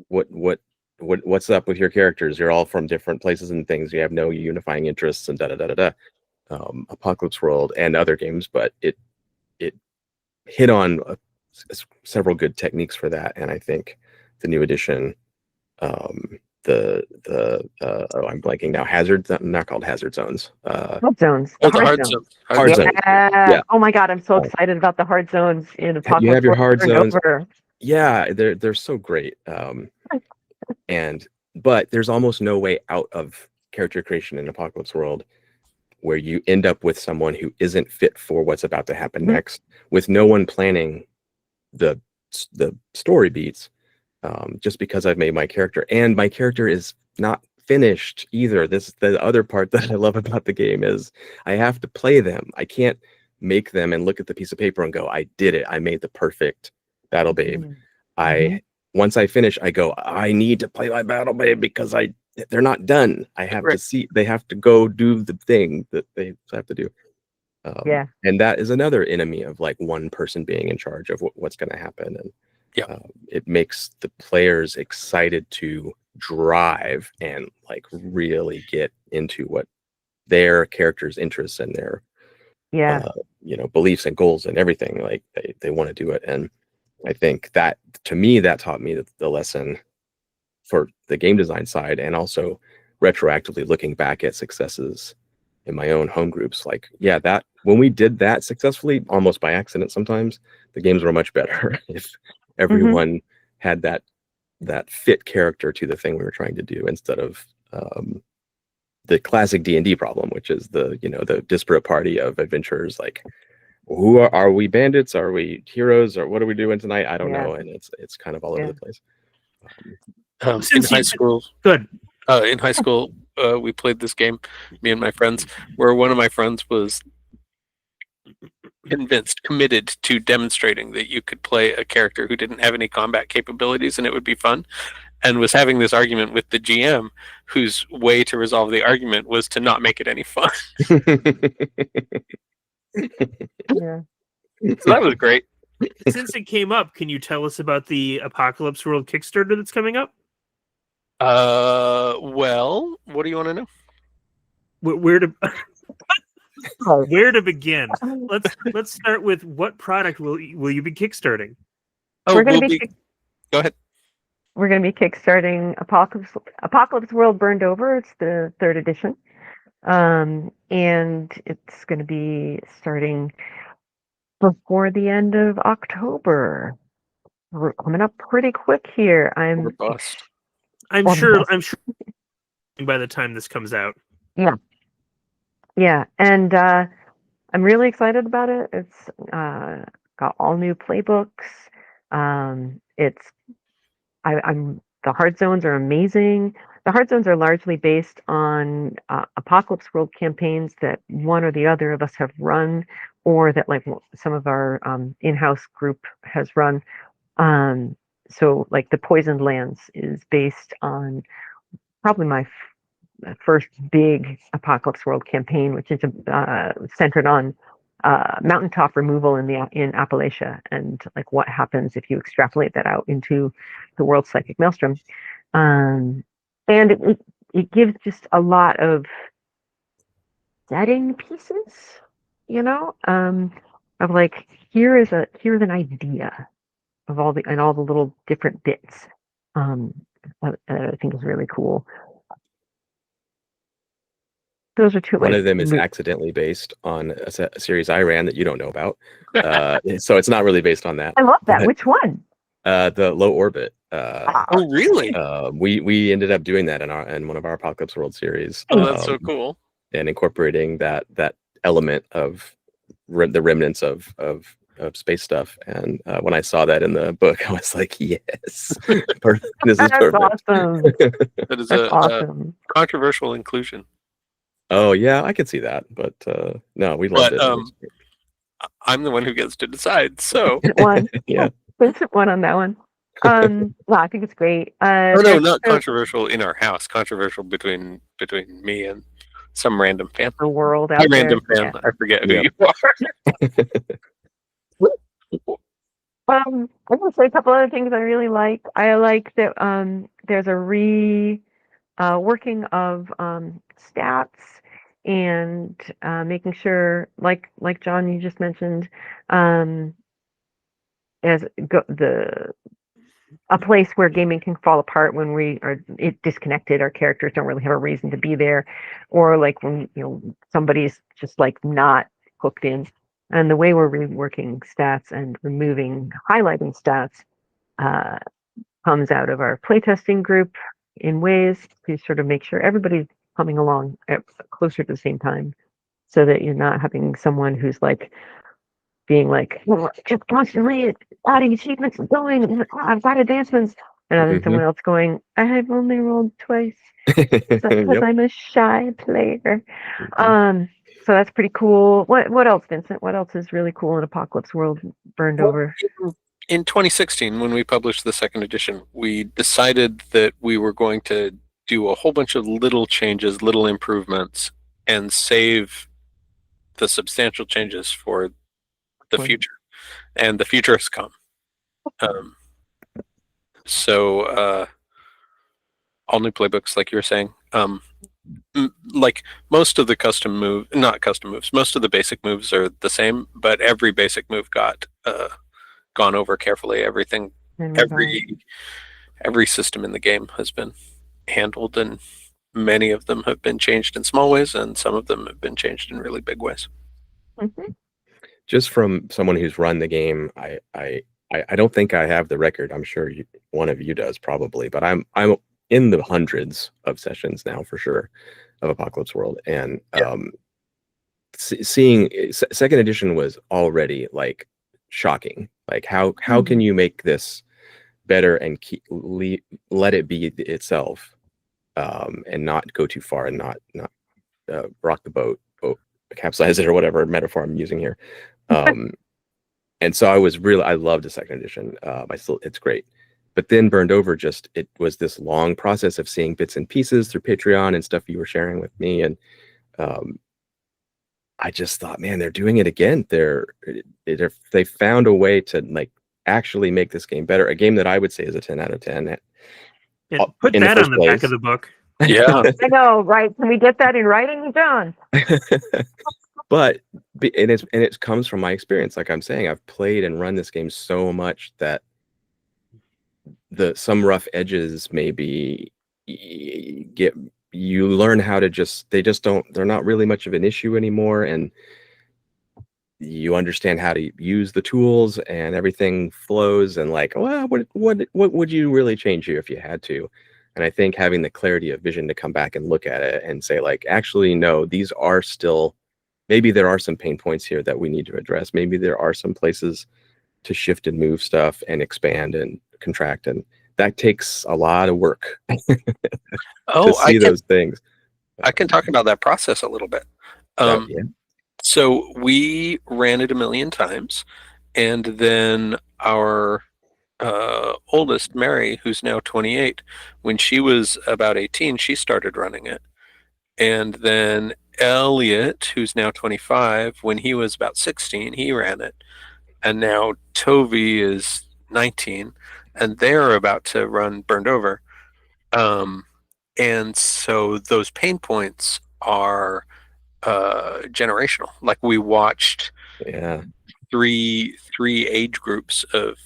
What's up with your characters? You're all from different places and things. You have no unifying interests and da da da da da. Apocalypse World and other games, but it hit on several good techniques for that, and I think the new edition, I'm blanking now. Not called Hazard Zones. Hard zones. Oh, the hard zones. Hard zones. Yeah. Oh my God, I'm so excited about the hard zones in Apocalypse. You have your hard zones. Over. Yeah, they're so great. But there's almost no way out of character creation in Apocalypse World where you end up with someone who isn't fit for what's about to happen next, with no one planning the story beats. Just because I've made my character, and my character is not finished either. The other part that I love about the game is I have to play them. I can't make them and look at the piece of paper and go, I did it. I made the perfect Battle Babe. Once I finish, I go, I need to play my Battle Babe because they're not done. I have to see, they have to go do the thing that they have to do. And that is another enemy of like one person being in charge of what's going to happen. And it makes the players excited to drive and like really get into what their characters' interests and their beliefs and goals and everything, like they want to do it. And I think that, to me, that taught me the lesson for the game design side, and also retroactively looking back at successes in my own home groups. Like, that when we did that successfully, almost by accident sometimes, the games were much better if everyone had that fit character to the thing we were trying to do, instead of the classic D&D problem, which is the disparate party of adventurers. Like, who are we? Bandits? Are we heroes? Or what are we doing tonight? I don't know. And it's kind of all over the place. In high school, good. In high school, we played this game, me and my friends, where one of my friends was committed to demonstrating that you could play a character who didn't have any combat capabilities and it would be fun, and was having this argument with the GM, whose way to resolve the argument was to not make it any fun. So that was great. Since it came up, can you tell us about the Apocalypse World Kickstarter that's coming up? Well, what do you want to know? Where to begin? Let's start with, what product will you be kickstarting? Go ahead. We're going to be kickstarting Apocalypse World Burned Over. It's the 3rd edition, and it's going to be starting before the end of October. We're coming up pretty quick here. I'm sure by the time this comes out. Yeah, and I'm really excited about it. It's got all new playbooks. The hard zones are amazing. The hard zones are largely based on Apocalypse World campaigns that one or the other of us have run, or that like some of our in-house group has run. So like the Poisoned Lands is based on probably my first big Apocalypse World campaign, which is centered on mountaintop removal in Appalachia, and like what happens if you extrapolate that out into the world's psychic maelstrom. And it gives just a lot of setting pieces, of like, here's an idea of all the little different bits. I think is really cool. Those are two. One of them is accidentally based on a series I ran that you don't know about. So it's not really based on that. I love that. Which one? The low orbit. Oh, really? We ended up doing that in one of our Apocalypse World series. Oh, that's so cool. And incorporating that element of the remnants of space stuff. And when I saw that in the book, I was like, yes, this is That's perfect. awesome. That is That's a awesome. controversial inclusion. Oh yeah, I could see that, but no, we loved But it. I'm the one who gets to decide. So One. Yeah. Vincent won on that one. No, I think it's great. oh no, There's not controversial in our house. Controversial between me and some random fan. the world A out there. random fan. Yeah. I forget who Yeah. you are. I'm gonna say a couple other things I really like. I like that there's a working of stats and making sure, like John, you just mentioned, as a place where gaming can fall apart when we are disconnected. Our characters don't really have a reason to be there, or like when somebody's just like not hooked in. And the way we're reworking stats and highlighting stats comes out of our playtesting group in ways to sort of make sure everybody's coming along closer to the same time, so that you're not having someone who's like being like, just constantly adding achievements and going, I've got advancements. And then someone else going, I've only rolled twice because I'm a shy player. So that's pretty cool. What else, Vincent? What else is really cool in Apocalypse World Burned Over? In 2016, when we published the second edition, we decided that we were going to do a whole bunch of little changes, little improvements, and save the substantial changes for the future. And the future has come. So all new playbooks, like you were saying, like most of the most of the basic moves are the same, but every basic move got gone over carefully. Everything, every system in the game has been handled, and many of them have been changed in small ways, and some of them have been changed in really big ways. Mm-hmm. Just from someone who's run the game, I don't think I have the record. I'm sure one of you does probably, but I'm in the hundreds of sessions now for sure of Apocalypse World, and seeing second edition was already like shocking. Like how can you make this better and let it be itself, and not go too far and not rock the boat, capsize it, or whatever metaphor I'm using here. And so I loved the second edition. It's great. But then Burned Over, it was this long process of seeing bits and pieces through Patreon and stuff you were sharing with me. And I just thought, man, they're doing it again. They found a way to like actually make this game better. A game that I would say is a 10 out of 10. And put that on the back of the book. Yeah. I know, right? Can we get that in writing, John? But it comes from my experience. Like I'm saying, I've played and run this game so much that some rough edges maybe you learn how to they're not really much of an issue anymore, and you understand how to use the tools and everything flows, and like, well, what would you really change here if you had to? And I think having the clarity of vision to come back and look at it and say, like, actually, no, these are still, maybe there are some pain points here that we need to address. Maybe there are some places to shift and move stuff and expand and contract. And that takes a lot of work to see those things. I can talk about that process a little bit. So we ran it 1 million times, and then our oldest, Mary, who's now 28, when she was about 18, she started running it. And then Elliot, who's now 25, when he was about 16, he ran it. And now Tovi is 19, and they're about to run Burned Over. And so those pain points are generational. Like we watched three age groups of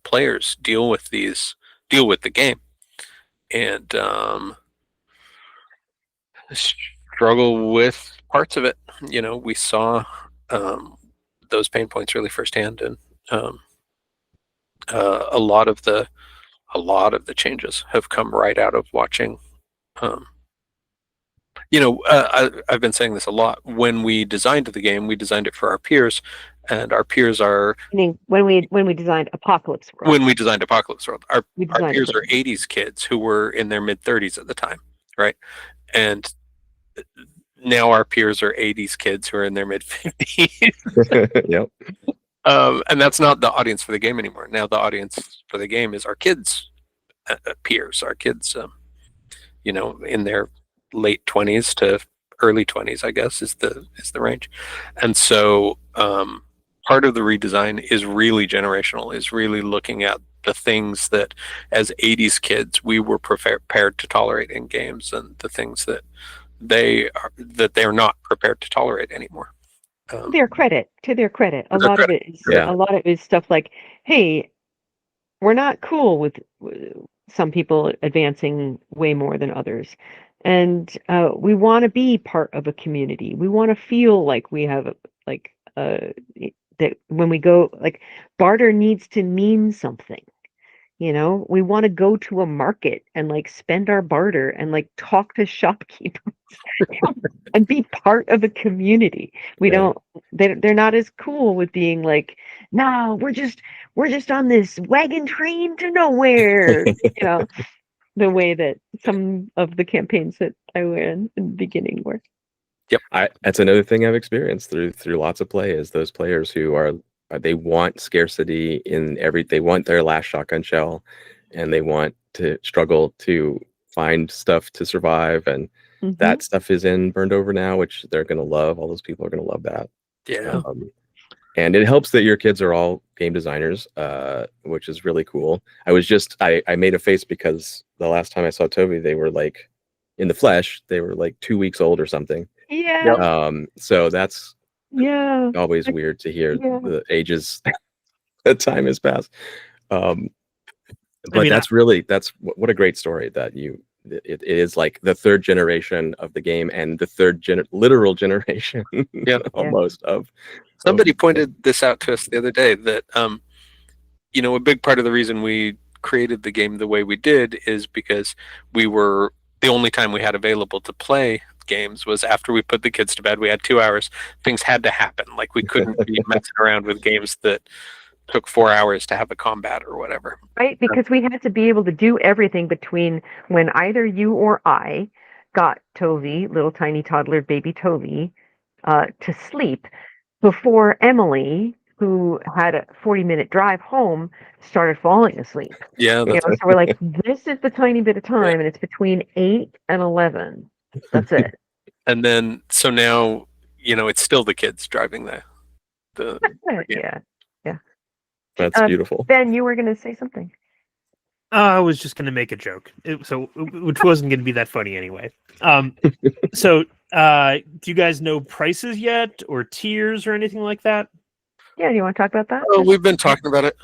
players deal with the game, and struggle with parts of it. We saw those pain points really firsthand, and a lot of the changes have come right out of watching. I've been saying this a lot. When we designed the game, we designed it for our peers, and our peers are. I mean, when we designed Apocalypse World, When we designed Apocalypse World, our designed peers it. are 80s kids who were in their mid-30s at the time, right? And now our peers are 80s kids who are in their mid-50s. Yep. And that's not the audience for the game anymore. Now the audience for the game is our kids' peers, our kids, in their late 20s to early 20s, I guess, is the range. And so part of the redesign is really generational, is really looking at the things that as 80s kids we were prepared to tolerate in games, and the things that they're not prepared to tolerate anymore. To their credit, a lot of it is stuff like, hey, we're not cool with some people advancing way more than others, and we want to be part of a community. We want to feel like we have that when we go, like, barter needs to mean something. We want to go to a market and like spend our barter and like talk to shopkeepers and be part of a community. They're not as cool with being like, no, we're just on this wagon train to nowhere. The way that some of the campaigns that I ran in the beginning were. Yep, that's another thing I've experienced through lots of play, is those players who are, they want scarcity in they want their last shotgun shell, and they want to struggle to find stuff to survive, and that stuff is in Burned Over now, which they're going to love. All those people are going to love that. Yeah. And it helps that your kids are all game designers, which is really cool. I made a face because the last time I saw Toby, they were like, in the flesh, they were like 2 weeks old or something. Yeah. So that's always weird to hear the ages that time has passed. But that's what a great story that it is like the third generation of the game, and the third literal generation almost of. Somebody pointed this out to us the other day, that a big part of the reason we created the game the way we did is because we were the only time we had available to play games was after we put the kids to bed. We had 2 hours. Things had to happen. Like, we couldn't be messing around with games that took 4 hours to have a combat or whatever. Right, because we had to be able to do everything between when either you or I got Tovey, little tiny toddler baby Tovey, to sleep before Emily, who had a 40-minute drive home, started falling asleep. Yeah, so we're like, this is the tiny bit of time, and it's between 8 and 11. That's it. And then, so now, it's still the kids driving the yeah. That's beautiful. Ben, you were going to say something. I was just going to make a joke, which wasn't going to be that funny anyway. So, do you guys know prices yet, or tiers, or anything like that? Yeah, do you want to talk about that? Oh, we've been talking about it.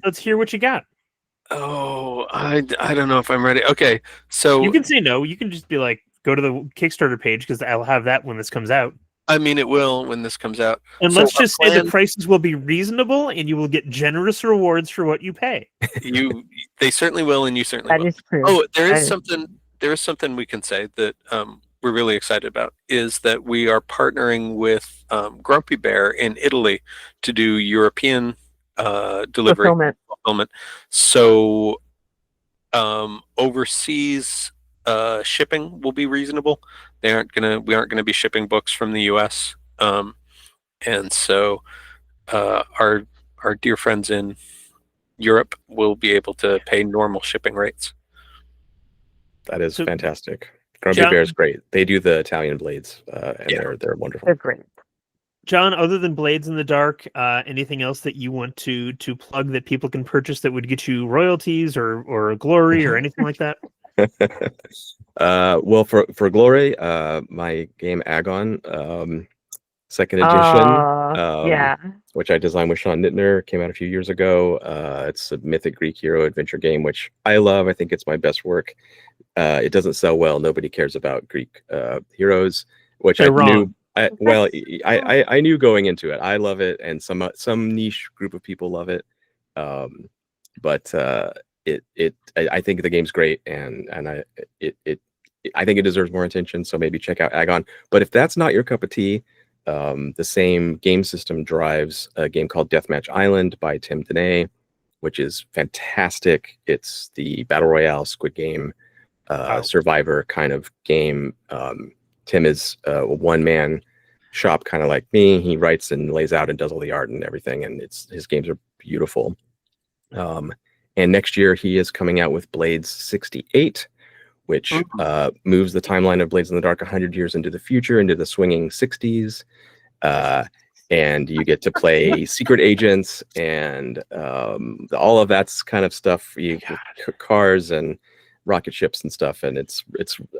Let's hear what you got. Oh, I don't know if I'm ready. Okay, so you can say no. You can just be like, go to the Kickstarter page, because I'll have that when this comes out. I mean, it will when this comes out. And let's just say the prices will be reasonable, and you will get generous rewards for what you pay. They certainly will, and you certainly will. That is true. Oh, there is something we can say that we're really excited about, is that we are partnering with Grumpy Bear in Italy to do European delivery fulfillment. So overseas shipping will be reasonable. We aren't gonna be shipping books from the US, and so our dear friends in Europe will be able to pay normal shipping rates. That is fantastic. Grumpy Bear is great. They do the Italian blades, and they're wonderful. They're great. John, other than Blades in the Dark, anything else that you want to plug that people can purchase that would get you royalties or glory or anything like that? Well, for glory, my game Agon, second edition, which I designed with Sean Nittner, came out a few years ago. It's a mythic Greek hero adventure game, which I love. I think it's my best work. It doesn't sell well. Nobody cares about Greek heroes, which They're I knew. wrong. I knew going into it. I love it, and some niche group of people love it. But I think the game's great, and I think it deserves more attention. So maybe check out Agon. But if that's not your cup of tea, the same game system drives a game called Deathmatch Island by Tim Denay, which is fantastic. It's the battle royale Squid Game survivor kind of game. Tim is a one-man shop, kind of like me. He writes and lays out and does all the art and everything, and his games are beautiful. And next year he is coming out with Blades 68, which moves the timeline of Blades in the Dark 100 years into the future, into the swinging 60s. And you get to play secret agents and all of that's kind of stuff. You cars and rocket ships and stuff, and it's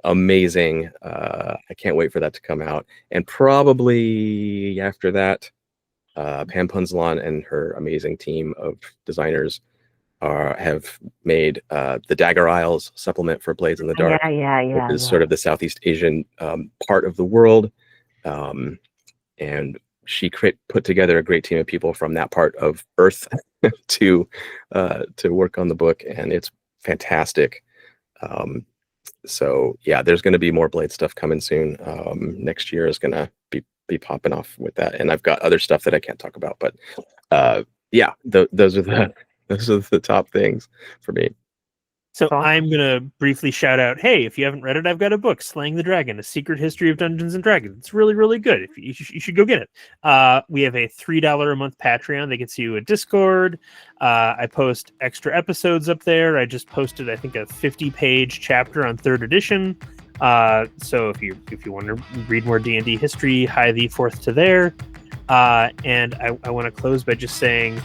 amazing. I can't wait for that to come out. And probably after that, Pam Punzlon and her amazing team of designers have made the Dagger Isles supplement for Blades in the Dark. Which is sort of the Southeast Asian part of the world. And she put together a great team of people from that part of Earth to work on the book, and it's fantastic. So yeah, there's going to be more Blade stuff coming soon. Next year is going to be popping off with that, and I've got other stuff that I can't talk about. But yeah, those are the top things for me. So I'm going to briefly shout out, hey, if you haven't read it, I've got a book, Slaying the Dragon, A Secret History of Dungeons and Dragons. It's really, really good. You should go get it. We have a $3 a month Patreon that gets you a Discord. I post extra episodes up there. I just posted, I think, a 50-page chapter on 3rd edition. So if you want to read more D&D history, hi thee forth to there. And I want to close by just saying,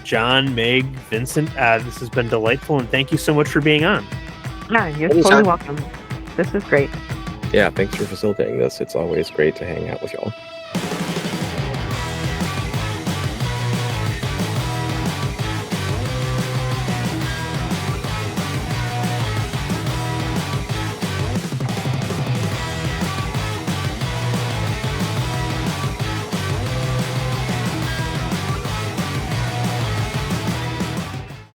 John, Meg, Vincent, this has been delightful, and thank you so much for being on. Yeah, you're totally welcome. This is great. Yeah, thanks for facilitating this. It's always great to hang out with y'all.